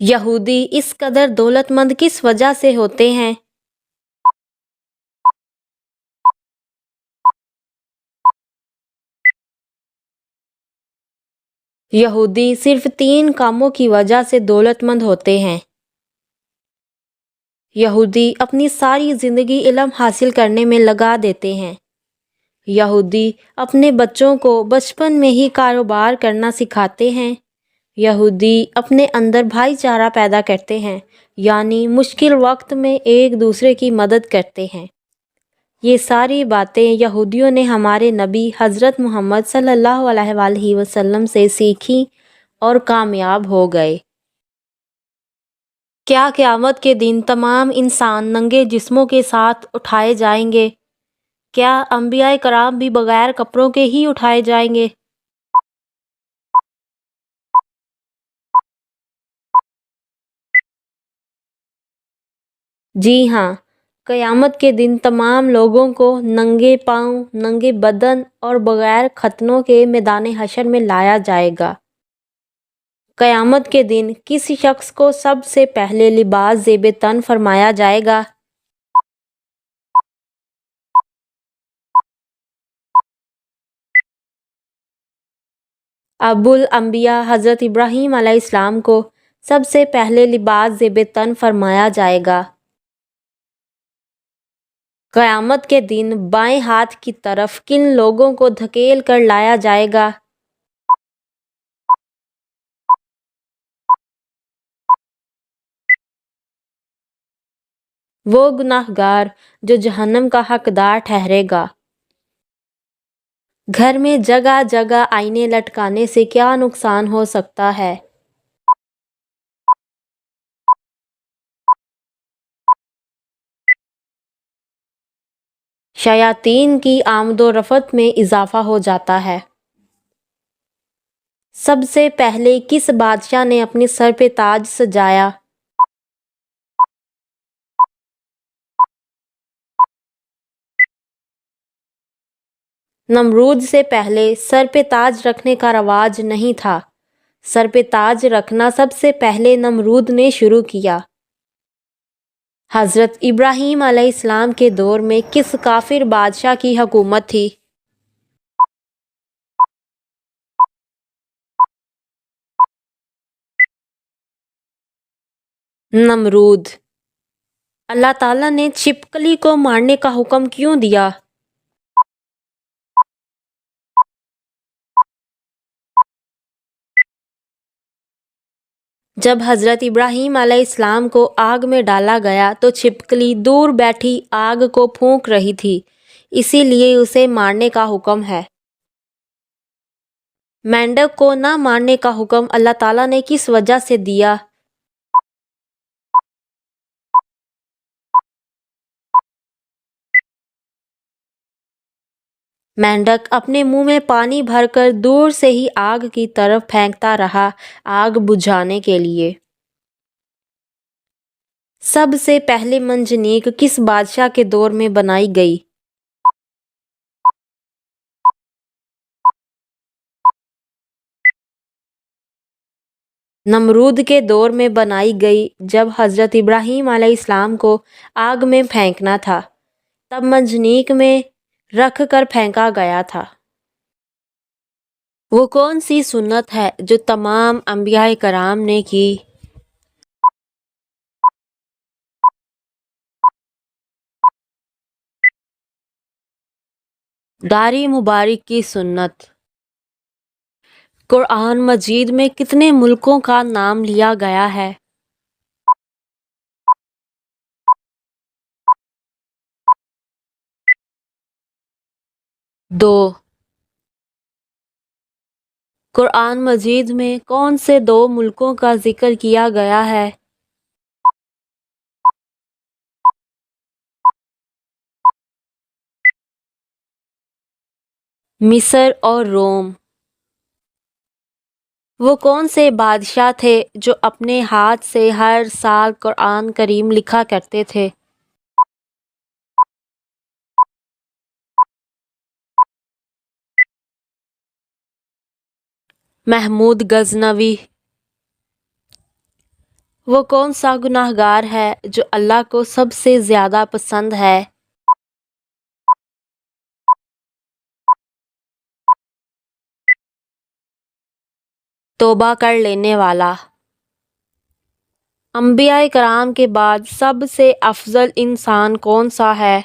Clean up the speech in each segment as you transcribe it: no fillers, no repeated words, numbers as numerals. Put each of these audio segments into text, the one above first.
یہودی اس قدر دولت مند کس وجہ سے ہوتے ہیں؟ یہودی صرف 3 کاموں کی وجہ سے دولت مند ہوتے ہیں۔ یہودی اپنی ساری زندگی علم حاصل کرنے میں لگا دیتے ہیں۔ یہودی اپنے بچوں کو بچپن میں ہی کاروبار کرنا سکھاتے ہیں۔ یہودی اپنے اندر بھائی چارہ پیدا کرتے ہیں، یعنی مشکل وقت میں ایک دوسرے کی مدد کرتے ہیں۔ یہ ساری باتیں یہودیوں نے ہمارے نبی حضرت محمد صلی اللہ علیہ وآلہ وسلم سے سیکھیں اور کامیاب ہو گئے۔ کیا قیامت کے دن تمام انسان ننگے جسموں کے ساتھ اٹھائے جائیں گے؟ کیا انبیاء کرام بھی بغیر کپڑوں کے ہی اٹھائے جائیں گے؟ جی ہاں، قیامت کے دن تمام لوگوں کو ننگے پاؤں، ننگے بدن اور بغیر ختنوں کے میدان حشر میں لایا جائے گا۔ قیامت کے دن کس شخص کو سب سے پہلے لباس زیب تن فرمایا جائے گا؟ ابو الانبیاء حضرت ابراہیم علیہ السلام کو سب سے پہلے لباس زیب تن فرمایا جائے گا۔ قیامت کے دن بائیں ہاتھ کی طرف کن لوگوں کو دھکیل کر لایا جائے گا؟ وہ گناہگار جو جہنم کا حقدار ٹھہرے گا۔ گھر میں جگہ جگہ آئینے لٹکانے سے کیا نقصان ہو سکتا ہے؟ شیاطین کی آمد و رفت میں اضافہ ہو جاتا ہے۔ سب سے پہلے کس بادشاہ نے اپنے سر پہ تاج سجایا؟ نمرود سے پہلے سر پہ تاج رکھنے کا رواج نہیں تھا۔ سر پہ تاج رکھنا سب سے پہلے نمرود نے شروع کیا۔ حضرت ابراہیم علیہ السلام کے دور میں کس کافر بادشاہ کی حکومت تھی؟ نمرود۔ اللہ تعالیٰ نے چھپکلی کو مارنے کا حکم کیوں دیا؟ جب حضرت ابراہیم علیہ السلام کو آگ میں ڈالا گیا تو چھپکلی دور بیٹھی آگ کو پھونک رہی تھی، اسی لیے اسے مارنے کا حکم ہے۔ مینڈک کو نہ مارنے کا حکم اللہ تعالیٰ نے کس وجہ سے دیا؟ مینڈک اپنے منہ میں پانی بھر کر دور سے ہی آگ کی طرف پھینکتا رہا آگ بجھانے کے لیے۔ سب سے پہلے منجنیق کس بادشاہ کے دور میں بنائی گئی؟ نمرود کے دور میں بنائی گئی۔ جب حضرت ابراہیم علیہ السلام کو آگ میں پھینکنا تھا تب منجنیق میں رکھ کر پھینکا گیا تھا۔ وہ کون سی سنت ہے جو تمام انبیاء کرام نے کی؟ داڑھی مبارک کی سنت۔ قرآن مجید میں کتنے ملکوں کا نام لیا گیا ہے؟ 2۔ قرآن مجید میں کون سے 2 ملکوں کا ذکر کیا گیا ہے؟ مصر اور روم۔ وہ کون سے بادشاہ تھے جو اپنے ہاتھ سے ہر سال قرآن کریم لکھا کرتے تھے؟ محمود غزنوی۔ وہ کون سا گناہ گار ہے جو اللہ کو سب سے زیادہ پسند ہے؟ توبہ کر لینے والا۔ انبیاء کرام کے بعد سب سے افضل انسان کون سا ہے؟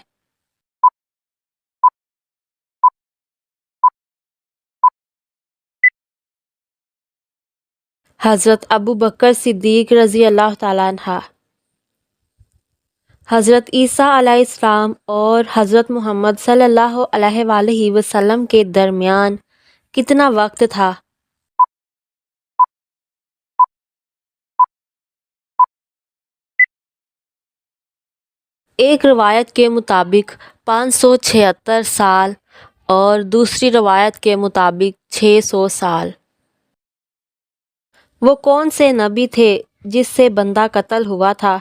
حضرت ابوبکر صدیق رضی اللہ تعالیٰ عنہ۔ حضرت عیسیٰ علیہ السلام اور حضرت محمد صلی اللہ علیہ وآلہ وسلم کے درمیان کتنا وقت تھا؟ ایک روایت کے مطابق 576 سال اور دوسری روایت کے مطابق 600 سال۔ وہ کون سے نبی تھے جس سے بندہ قتل ہوا تھا؟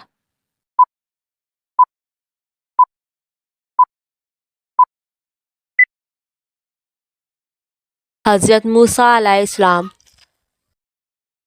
حضرت موسیٰ علیہ السلام۔